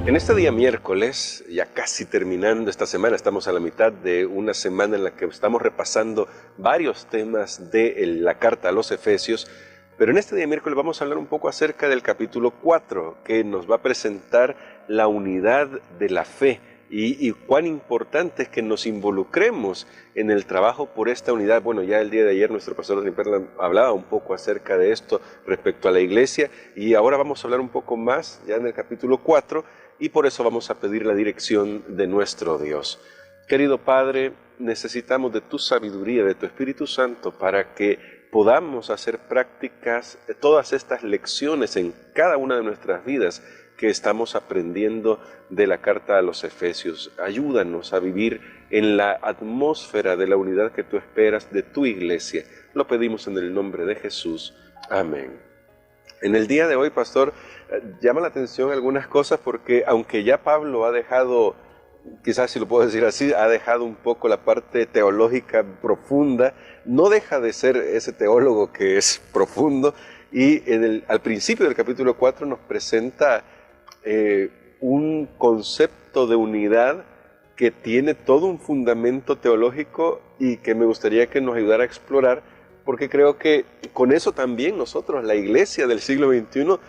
En este día miércoles, ya casi terminando esta semana, estamos a la mitad de una semana en la que estamos repasando varios temas de la carta a los Efesios, pero en este día miércoles vamos a hablar un poco acerca del capítulo 4, que nos va a presentar la unidad de la fe y cuán importante es que nos involucremos en el trabajo por esta unidad. Bueno, ya el día de ayer nuestro pastor Rimperla hablaba un poco acerca de esto respecto a la iglesia, y ahora vamos a hablar un poco más ya en el capítulo 4, y por eso vamos a pedir la dirección de nuestro Dios. Querido Padre, necesitamos de tu sabiduría, de tu Espíritu Santo, para que podamos hacer prácticas todas estas lecciones en cada una de nuestras vidas que estamos aprendiendo de la carta a los Efesios. Ayúdanos a vivir en la atmósfera de la unidad que tú esperas de tu iglesia. Lo pedimos en el nombre de Jesús. Amén. En el día de hoy, pastor, llama la atención algunas cosas porque aunque ya Pablo ha dejado, quizás si lo puedo decir así, ha dejado un poco la parte teológica profunda, no deja de ser ese teólogo que es profundo, y al principio del capítulo 4 nos presenta un concepto de unidad que tiene todo un fundamento teológico y que me gustaría que nos ayudara a explorar, porque creo que con eso también nosotros, la iglesia del siglo XXI,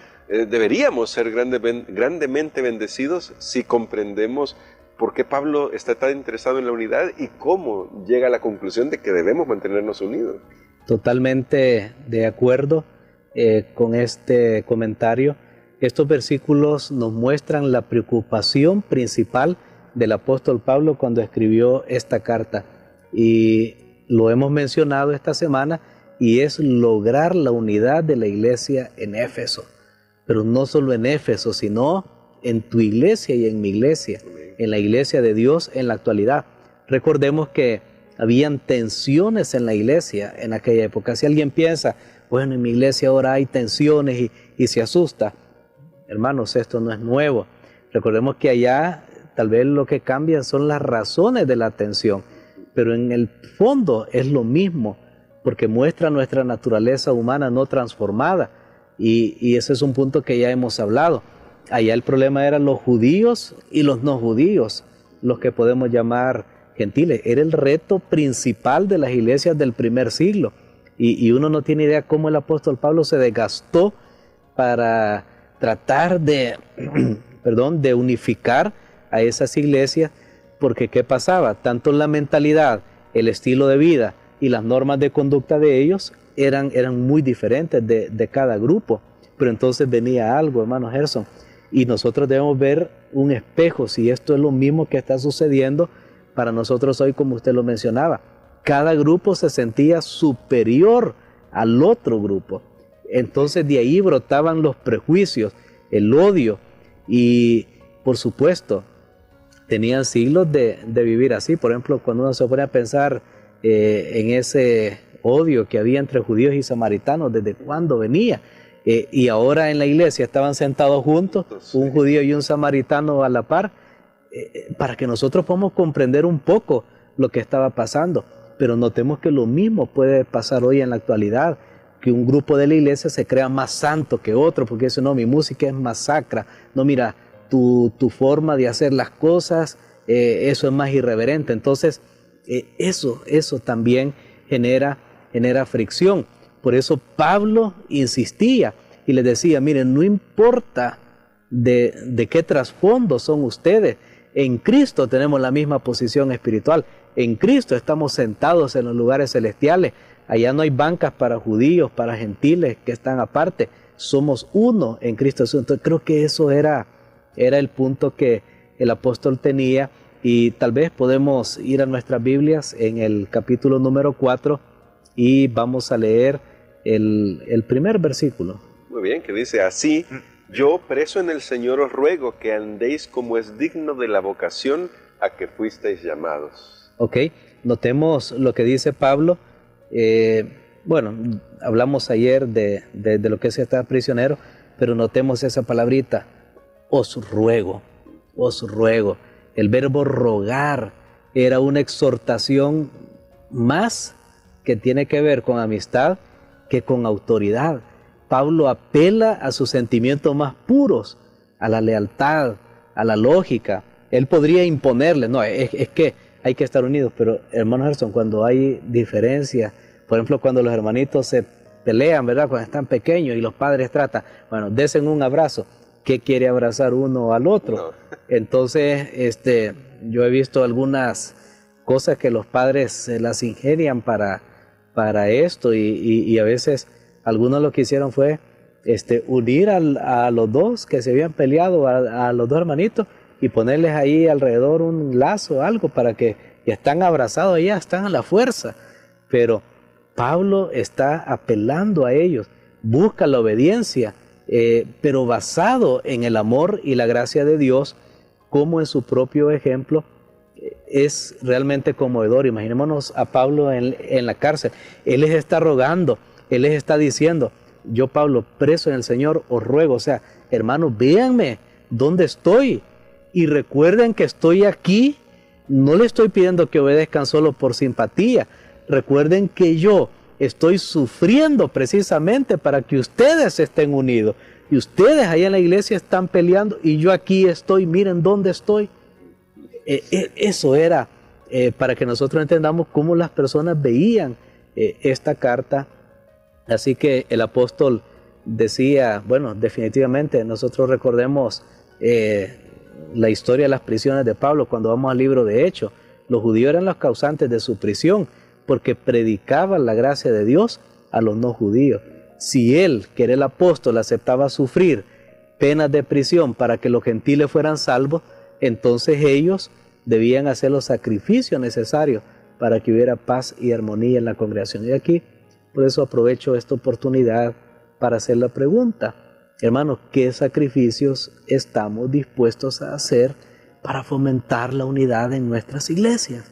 deberíamos ser grandemente bendecidos si comprendemos por qué Pablo está tan interesado en la unidad y cómo llega a la conclusión de que debemos mantenernos unidos. Totalmente de acuerdo con este comentario. Estos versículos nos muestran la preocupación principal del apóstol Pablo cuando escribió esta carta, y lo hemos mencionado esta semana, y es lograr la unidad de la iglesia en Éfeso. Pero no solo en Éfeso, sino en tu iglesia y en mi iglesia, en la iglesia de Dios en la actualidad. Recordemos que habían tensiones en la iglesia en aquella época. Si alguien piensa, bueno, en mi iglesia ahora hay tensiones y se asusta, hermanos, esto no es nuevo. Recordemos que allá tal vez lo que cambian son las razones de la tensión, pero en el fondo es lo mismo, porque muestra nuestra naturaleza humana no transformada, y ese es un punto que ya hemos hablado. Allá el problema eran los judíos y los no judíos, los que podemos llamar gentiles. Era el reto principal de las iglesias del primer siglo, y uno no tiene idea cómo el apóstol Pablo se desgastó para tratar de, de unificar a esas iglesias, porque ¿qué pasaba? Tanto la mentalidad, el estilo de vida y las normas de conducta de ellos eran muy diferentes de cada grupo. Pero entonces venía algo, hermano Gerson, y nosotros debemos ver un espejo, si esto es lo mismo que está sucediendo para nosotros hoy, como usted lo mencionaba. Cada grupo se sentía superior al otro grupo. Entonces de ahí brotaban los prejuicios, el odio, y por supuesto tenían siglos de vivir así. Por ejemplo, cuando uno se pone a pensar en ese odio que había entre judíos y samaritanos, ¿desde cuándo venía? Y ahora en la iglesia estaban sentados juntos, un judío y un samaritano a la par, para que nosotros podamos comprender un poco lo que estaba pasando. Pero notemos que lo mismo puede pasar hoy en la actualidad, que un grupo de la iglesia se crea más santo que otro, porque dice, no, mi música es más sacra, no, mira, tu forma de hacer las cosas, eso es más irreverente. Entonces, eso también genera fricción. Por eso Pablo insistía y les decía, miren, no importa de qué trasfondo son ustedes, en Cristo tenemos la misma posición espiritual, en Cristo estamos sentados en los lugares celestiales, allá no hay bancas para judíos, para gentiles que están aparte, somos uno en Cristo Jesús. Entonces creo que eso era el punto que el apóstol tenía, y tal vez podemos ir a nuestras Biblias en el capítulo número 4 y vamos a leer el primer versículo. Muy bien, que dice así: yo, preso en el Señor, os ruego que andéis como es digno de la vocación a que fuisteis llamados. Ok, notemos lo que dice Pablo. Bueno, hablamos ayer de lo que es estar prisionero, pero notemos esa palabrita, os ruego, os ruego. El verbo rogar era una exhortación más que tiene que ver con amistad que con autoridad. Pablo apela a sus sentimientos más puros, a la lealtad, a la lógica. Él podría imponerle, no, es que hay que estar unidos, pero hermano Gerson, cuando hay diferencias, por ejemplo, cuando los hermanitos se pelean, ¿verdad? Cuando están pequeños y los padres tratan, bueno, desen un abrazo. ¿Qué quiere abrazar uno al otro? No. Entonces, yo he visto algunas cosas que los padres se las ingenian para esto y a veces algunos lo que hicieron fue unir a los dos que se habían peleado, a los dos hermanitos, y ponerles ahí alrededor un lazo, algo, para que ya están abrazados, ya están a la fuerza. Pero Pablo está apelando a ellos, busca la obediencia, pero basado en el amor y la gracia de Dios, como en su propio ejemplo. Es realmente conmovedor. Imaginémonos a Pablo en la cárcel. Él les está rogando, él les está diciendo: yo, Pablo, preso en el Señor, os ruego, o sea, hermanos, véanme dónde estoy y recuerden que estoy aquí. No le estoy pidiendo que obedezcan solo por simpatía. Recuerden que yo estoy sufriendo precisamente para que ustedes estén unidos. Y ustedes allá en la iglesia están peleando y yo aquí estoy, miren dónde estoy. Eso era para que nosotros entendamos cómo las personas veían esta carta. Así que el apóstol decía, bueno, definitivamente nosotros recordemos la historia de las prisiones de Pablo cuando vamos al libro de Hechos. Los judíos eran los causantes de su prisión porque predicaban la gracia de Dios a los no judíos. Si él, que era el apóstol, aceptaba sufrir penas de prisión para que los gentiles fueran salvos, entonces ellos debían hacer los sacrificios necesarios para que hubiera paz y armonía en la congregación. Y aquí, por eso aprovecho esta oportunidad para hacer la pregunta: hermanos, ¿qué sacrificios estamos dispuestos a hacer para fomentar la unidad en nuestras iglesias?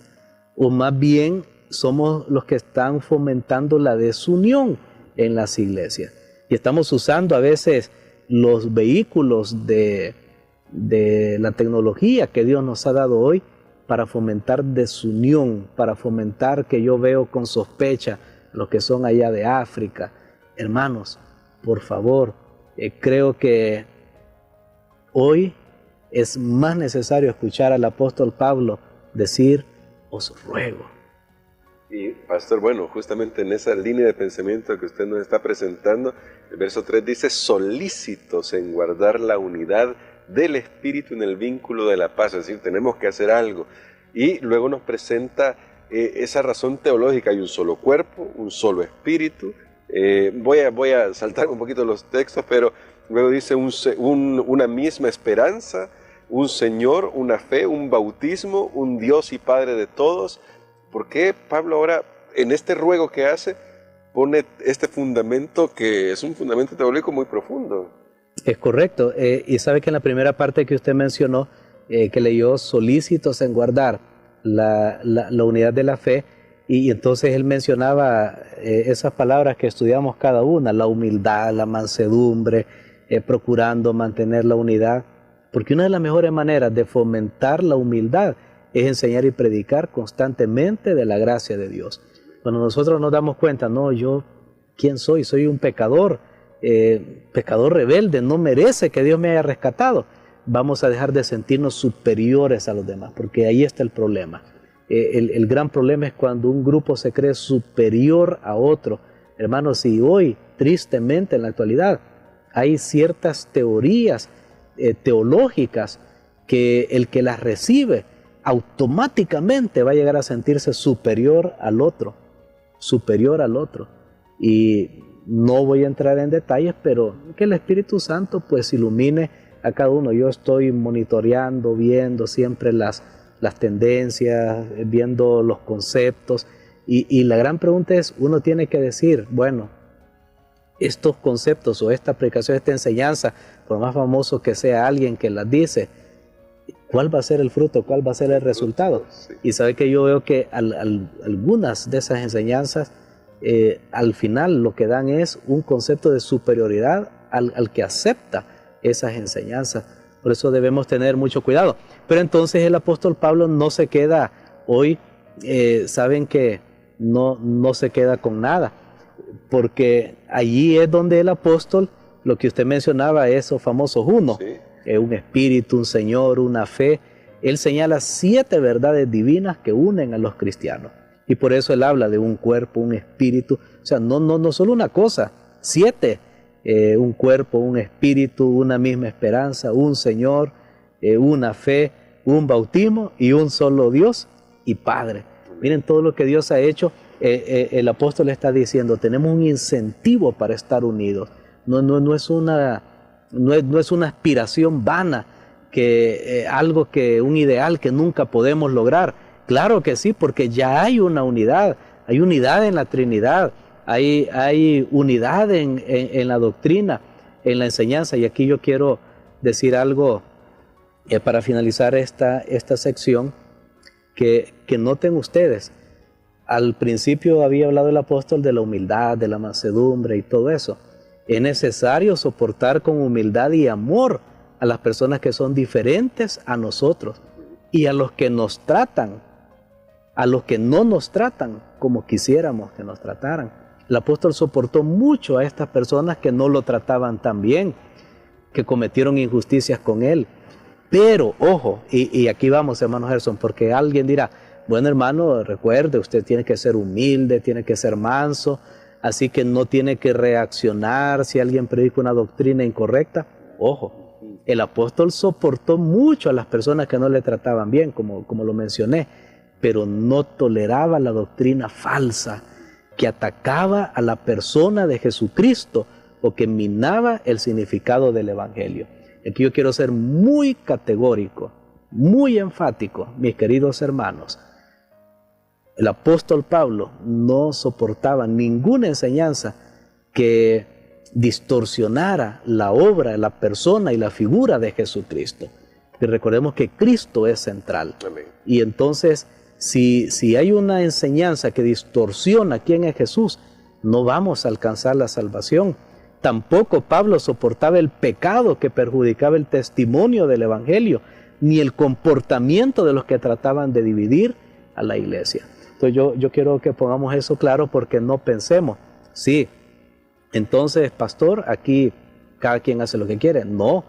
O más bien, somos los que están fomentando la desunión en las iglesias. Y estamos usando a veces los vehículos de la tecnología que Dios nos ha dado hoy para fomentar desunión, para fomentar que yo veo con sospecha los que son allá de África. Hermanos, por favor, creo que hoy es más necesario escuchar al apóstol Pablo decir: os ruego. Y pastor, bueno, justamente en esa línea de pensamiento que usted nos está presentando, el verso 3 dice: solícitos en guardar la unidad del Espíritu en el vínculo de la paz. Es decir, tenemos que hacer algo. Y luego nos presenta esa razón teológica: hay un solo cuerpo, un solo Espíritu. Voy a saltar un poquito los textos, pero luego dice una misma esperanza, un Señor, una fe, un bautismo, un Dios y Padre de todos. ¿Por qué Pablo ahora, en este ruego que hace, pone este fundamento que es un fundamento teológico muy profundo? Es correcto. Y sabe que en la primera parte que usted mencionó, que leyó, solícitos en guardar la unidad de la fe, y entonces él mencionaba esas palabras que estudiamos cada una: la humildad, la mansedumbre, procurando mantener la unidad. Porque una de las mejores maneras de fomentar la humildad es enseñar y predicar constantemente de la gracia de Dios. Cuando nosotros nos damos cuenta, no, yo, ¿quién soy? Soy un pecador, pecador rebelde, no merece que Dios me haya rescatado. Vamos a dejar de sentirnos superiores a los demás, porque ahí está el problema. El gran problema es cuando un grupo se cree superior a otro. Hermanos, si hoy, tristemente en la actualidad, hay ciertas teorías teológicas que el que las recibe automáticamente va a llegar a sentirse superior al otro. Y no voy a entrar en detalles, pero que el Espíritu Santo pues ilumine a cada uno. Yo estoy monitoreando, viendo siempre las tendencias, viendo los conceptos, y la gran pregunta es, uno tiene que decir, bueno, estos conceptos o esta predicación, esta enseñanza, por más famoso que sea alguien que las dice, ¿cuál va a ser el fruto? ¿Cuál va a ser el resultado? Y sabe que yo veo que algunas de esas enseñanzas al final lo que dan es un concepto de superioridad al que acepta esas enseñanzas. Por eso debemos tener mucho cuidado. Pero entonces el apóstol Pablo no se queda hoy, saben que no se queda con nada, porque allí es donde el apóstol, lo que usted mencionaba, esos famosos unos, un espíritu, un Señor, una fe. Él señala 7 verdades divinas que unen a los cristianos. Y por eso él habla de un cuerpo, un espíritu. O sea, no solo una cosa, 7. Un cuerpo, un espíritu, una misma esperanza, un Señor, una fe, un bautismo y un solo Dios y Padre. Miren todo lo que Dios ha hecho. El apóstol está diciendo, tenemos un incentivo para estar unidos. No es una aspiración vana, un ideal que nunca podemos lograr. Claro que sí, porque ya hay una unidad, hay unidad en la Trinidad, hay unidad en la doctrina, en la enseñanza. Y aquí yo quiero decir algo para finalizar esta sección, que noten ustedes. Al principio había hablado el apóstol de la humildad, de la mansedumbre y todo eso. Es necesario soportar con humildad y amor a las personas que son diferentes a nosotros y a los que nos tratan, a los que no nos tratan como quisiéramos que nos trataran. El apóstol soportó mucho a estas personas que no lo trataban tan bien, que cometieron injusticias con él. Pero, ojo, y aquí vamos, hermano Gerson, porque alguien dirá, bueno, hermano, recuerde, usted tiene que ser humilde, tiene que ser manso, así que no tiene que reaccionar si alguien predica una doctrina incorrecta. Ojo, el apóstol soportó mucho a las personas que no le trataban bien, como lo mencioné, pero no toleraba la doctrina falsa que atacaba a la persona de Jesucristo o que minaba el significado del Evangelio. Aquí yo quiero ser muy categórico, muy enfático, mis queridos hermanos. El apóstol Pablo no soportaba ninguna enseñanza que distorsionara la obra, la persona y la figura de Jesucristo. Y recordemos que Cristo es central. Amén. Y entonces, si hay una enseñanza que distorsiona quién es Jesús, no vamos a alcanzar la salvación. Tampoco Pablo soportaba el pecado que perjudicaba el testimonio del Evangelio, ni el comportamiento de los que trataban de dividir a la iglesia. Entonces yo quiero que pongamos eso claro, porque no pensemos, sí, entonces pastor, aquí cada quien hace lo que quiere. No,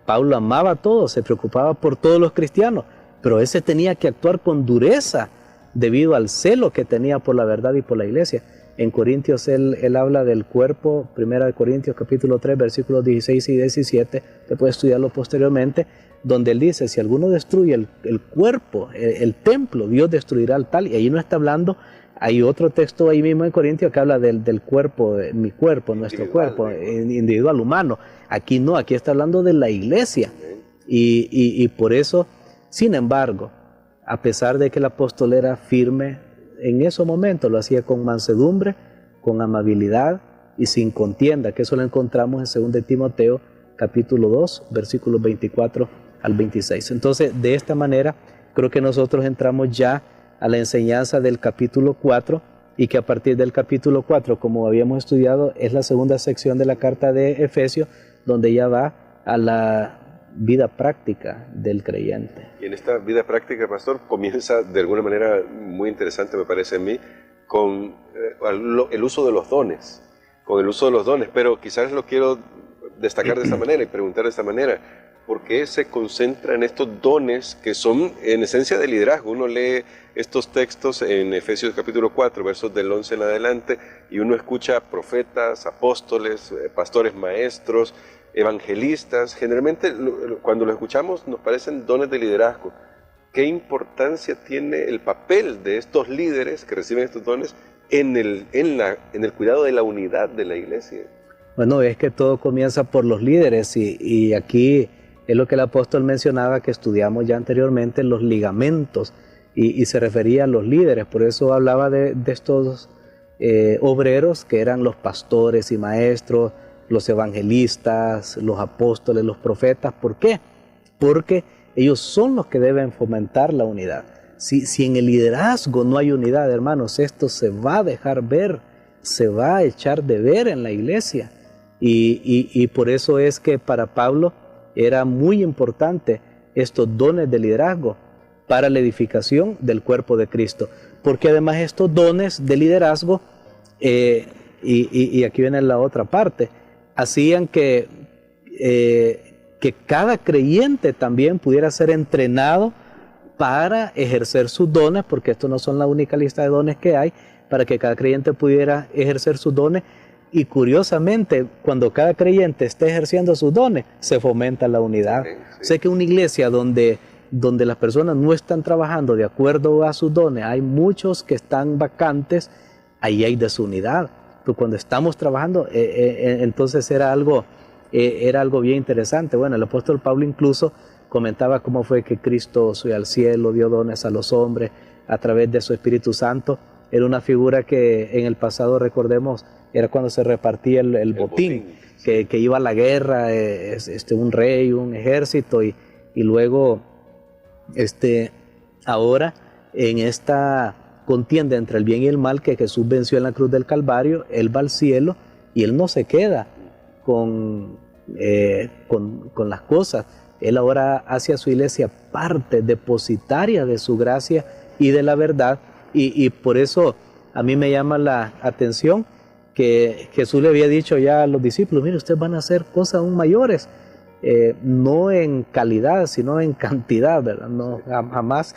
Pablo amaba a todos, se preocupaba por todos los cristianos, pero ese tenía que actuar con dureza debido al celo que tenía por la verdad y por la iglesia. En Corintios él habla del cuerpo, 1 Corintios capítulo 3, versículos 16 y 17, te puede estudiarlo posteriormente, donde él dice, si alguno destruye el cuerpo, el templo, Dios destruirá al tal. Y ahí no está hablando, hay otro texto ahí mismo en Corintios que habla del cuerpo, mi cuerpo, nuestro cuerpo, individual, humano. Aquí no, aquí está hablando de la iglesia. Y por eso, sin embargo, a pesar de que el apóstol era firme, en esos momentos lo hacía con mansedumbre, con amabilidad y sin contienda, que eso lo encontramos en 2 Timoteo capítulo 2, versículos 24 al 26. Entonces, de esta manera, creo que nosotros entramos ya a la enseñanza del capítulo 4, y que a partir del capítulo 4, como habíamos estudiado, es la segunda sección de la carta de Efesios, donde ya va a la vida práctica del creyente. Y en esta vida práctica, pastor, comienza de alguna manera muy interesante, me parece a mí, con el uso de los dones, pero quizás lo quiero destacar de esta manera y preguntar de esta manera: ¿por qué se concentra en estos dones que son en esencia de liderazgo? Uno lee estos textos en Efesios capítulo 4, versos del 11 en adelante, y uno escucha profetas, apóstoles, pastores, maestros, evangelistas. Generalmente cuando lo escuchamos nos parecen dones de liderazgo. ¿Qué importancia tiene el papel de estos líderes que reciben estos dones en el cuidado de la unidad de la iglesia? Bueno, es que todo comienza por los líderes, y aquí es lo que el apóstol mencionaba, que estudiamos ya anteriormente, los ligamentos, y se refería a los líderes. Por eso hablaba de estos obreros que eran los pastores y maestros, los evangelistas, los apóstoles, los profetas. ¿Por qué? Porque ellos son los que deben fomentar la unidad. Si en el liderazgo no hay unidad, hermanos, esto se va a dejar ver, se va a echar de ver en la iglesia. Y por eso es que para Pablo era muy importante estos dones de liderazgo para la edificación del cuerpo de Cristo. Porque además estos dones de liderazgo, y aquí viene la otra parte, hacían que que cada creyente también pudiera ser entrenado para ejercer sus dones, porque estos no son la única lista de dones que hay, para que cada creyente pudiera ejercer sus dones. Y curiosamente, cuando cada creyente esté ejerciendo sus dones, se fomenta la unidad. Sí. Sé que una iglesia donde las personas no están trabajando de acuerdo a sus dones, hay muchos que están vacantes, ahí hay desunidad. Pero cuando estamos trabajando, entonces era algo bien interesante. Bueno, el apóstol Pablo incluso comentaba cómo fue que Cristo subió al cielo, dio dones a los hombres a través de su Espíritu Santo. Era una figura que en el pasado, recordemos, era cuando se repartía el botín, que iba a la guerra, un rey, un ejército, y luego ahora en esta contienda entre el bien y el mal que Jesús venció en la cruz del Calvario, Él va al cielo y Él no se queda con las cosas. Él ahora hace a su iglesia parte depositaria de su gracia y de la verdad, y por eso a mí me llama la atención que Jesús le había dicho ya a los discípulos: mire, ustedes van a hacer cosas aún mayores, no en calidad, sino en cantidad, ¿verdad? No, jamás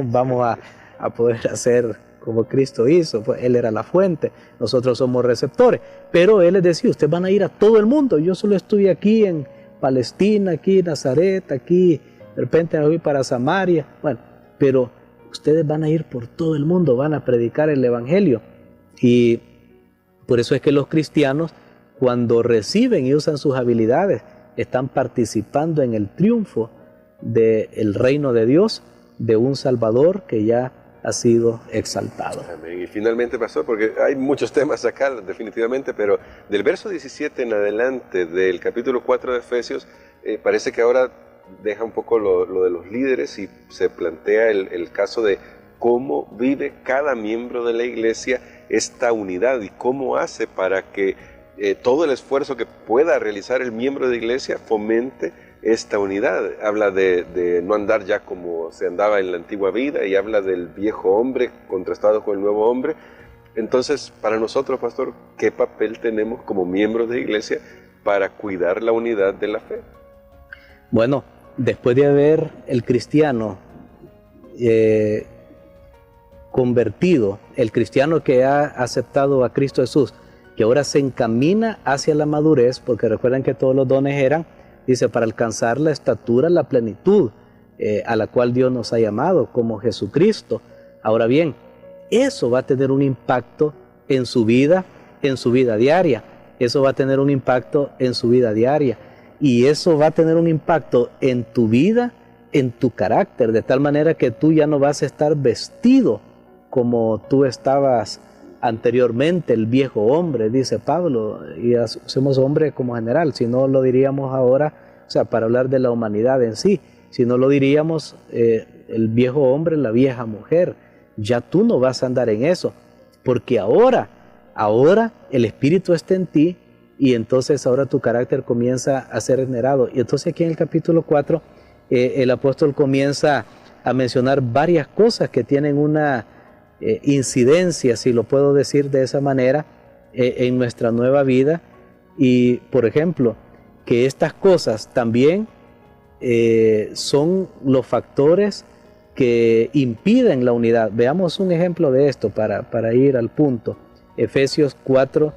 vamos a poder hacer como Cristo hizo, pues Él era la fuente, nosotros somos receptores, pero Él les decía: ustedes van a ir a todo el mundo, yo solo estoy aquí en Palestina, aquí en Nazaret, aquí de repente me voy para Samaria, bueno, pero ustedes van a ir por todo el mundo, van a predicar el Evangelio. Y por eso es que los cristianos, cuando reciben y usan sus habilidades, están participando en el triunfo del reino de Dios, de un Salvador que ya ha sido exaltado. Amén. Y finalmente, pastor, porque hay muchos temas acá definitivamente, pero del verso 17 en adelante del capítulo 4 de Efesios, parece que ahora deja un poco lo de los líderes y se plantea el caso de cómo vive cada miembro de la iglesia esta unidad y cómo hace para que todo el esfuerzo que pueda realizar el miembro de la iglesia fomente esta unidad. Habla de no andar ya como se andaba en la antigua vida, y habla del viejo hombre contrastado con el nuevo hombre. Entonces, para nosotros, pastor, ¿qué papel tenemos como miembros de la iglesia para cuidar la unidad de la fe? Bueno, después de haber el cristiano convertido, el cristiano que ha aceptado a Cristo Jesús, que ahora se encamina hacia la madurez, porque recuerden que todos los dones eran, dice, para alcanzar la estatura, la plenitud a la cual Dios nos ha llamado, como Jesucristo. Ahora bien, eso va a tener un impacto en su vida diaria. Eso va a tener un impacto en su vida diaria. Y eso va a tener un impacto en tu vida, en tu carácter, de tal manera que tú ya no vas a estar vestido como tú estabas anteriormente, el viejo hombre, dice Pablo, y somos hombres como general, si no lo diríamos ahora, o sea, para hablar de la humanidad en sí, si no lo diríamos el viejo hombre, la vieja mujer. Ya tú no vas a andar en eso, porque ahora el Espíritu está en ti, y entonces ahora tu carácter comienza a ser generado. Y entonces aquí en el capítulo 4 el apóstol comienza a mencionar varias cosas que tienen una incidencia, si lo puedo decir de esa manera, en nuestra nueva vida. Y por ejemplo, que estas cosas también son los factores que impiden la unidad. Veamos un ejemplo de esto para ir al punto. Efesios 4,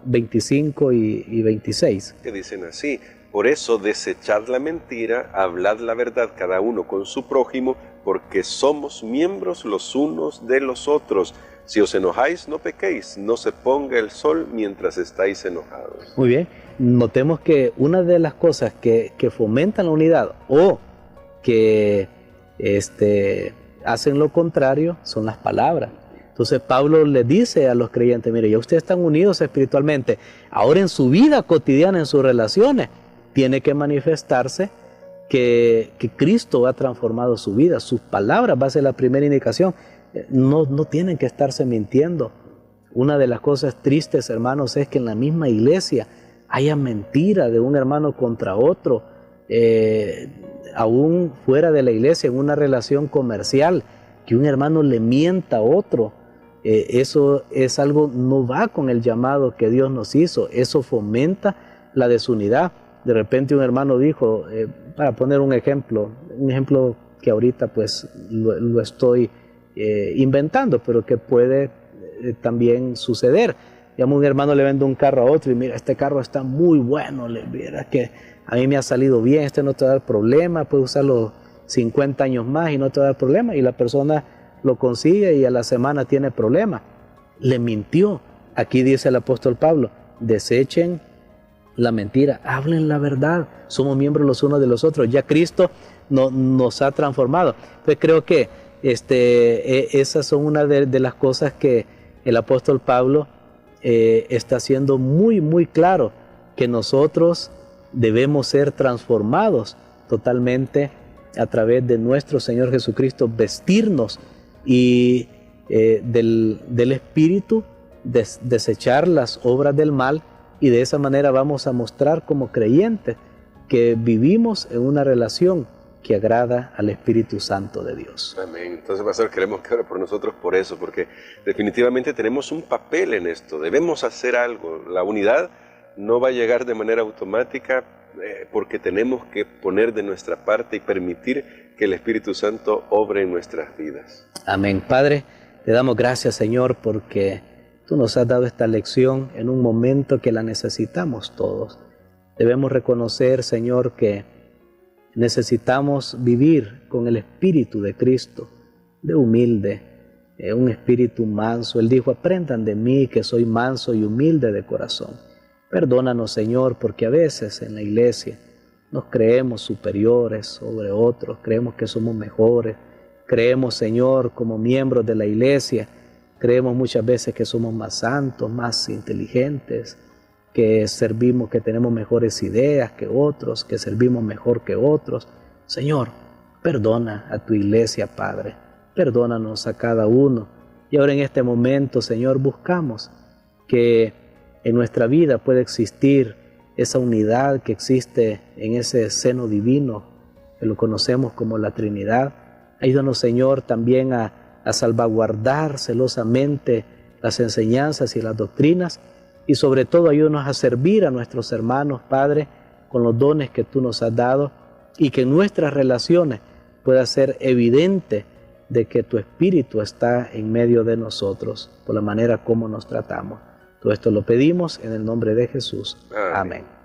25 y 26. Que dicen así: por eso desechad la mentira, hablad la verdad cada uno con su prójimo, porque somos miembros los unos de los otros. Si os enojáis, no pequéis, no se ponga el sol mientras estáis enojados. Muy bien, notemos que una de las cosas que fomentan la unidad o que hacen lo contrario son las palabras. Entonces Pablo le dice a los creyentes: mire, ya ustedes están unidos espiritualmente, ahora en su vida cotidiana, en sus relaciones, tiene que manifestarse que Cristo ha transformado su vida. Sus palabras va a ser la primera indicación. No tienen que estarse mintiendo. Una de las cosas tristes, hermanos, es que en la misma iglesia haya mentira de un hermano contra otro, aún fuera de la iglesia, en una relación comercial, que un hermano le mienta a otro. Eso es algo, no va con el llamado que Dios nos hizo. Eso fomenta la desunidad. De repente un hermano dijo, para poner un ejemplo que ahorita pues lo estoy inventando, pero que puede también suceder. Digamos, un hermano le vende un carro a otro y mira, este carro está muy bueno, mira que a mí me ha salido bien, este no te va a dar problema, puedes usarlo 50 años más y no te va a dar problema, y la persona lo consigue y a la semana tiene problema. Le mintió. Aquí dice el apóstol Pablo, desechen la mentira, hablen la verdad, somos miembros los unos de los otros, ya Cristo nos ha transformado. Entonces creo que esas son una de las cosas que el apóstol Pablo está haciendo muy, muy claro, que nosotros debemos ser transformados totalmente a través de nuestro Señor Jesucristo, vestirnos y del Espíritu, desechar las obras del mal, y de esa manera vamos a mostrar como creyentes que vivimos en una relación que agrada al Espíritu Santo de Dios. Amén. Entonces, pastor, queremos que ore por nosotros por eso, porque definitivamente tenemos un papel en esto, debemos hacer algo. La unidad no va a llegar de manera automática, porque tenemos que poner de nuestra parte y permitir que el Espíritu Santo obre en nuestras vidas. Amén. Padre, te damos gracias, Señor, porque tú nos has dado esta lección en un momento que la necesitamos todos. Debemos reconocer, Señor, que necesitamos vivir con el Espíritu de Cristo, de humilde, un espíritu manso. Él dijo, aprendan de mí que soy manso y humilde de corazón. Perdónanos, Señor, porque a veces en la iglesia nos creemos superiores sobre otros, creemos que somos mejores, creemos, Señor, como miembros de la iglesia, creemos muchas veces que somos más santos, más inteligentes, que servimos, que tenemos mejores ideas que otros, que servimos mejor que otros. Señor, perdona a tu iglesia, Padre, perdónanos a cada uno. Y ahora en este momento, Señor, buscamos que en nuestra vida pueda existir esa unidad que existe en ese seno divino, que lo conocemos como la Trinidad. Ayúdanos, Señor, también a salvaguardar celosamente las enseñanzas y las doctrinas, y sobre todo ayúdanos a servir a nuestros hermanos, Padre, con los dones que tú nos has dado, y que en nuestras relaciones pueda ser evidente de que tu Espíritu está en medio de nosotros, por la manera como nos tratamos. Todo esto lo pedimos en el nombre de Jesús. Amén.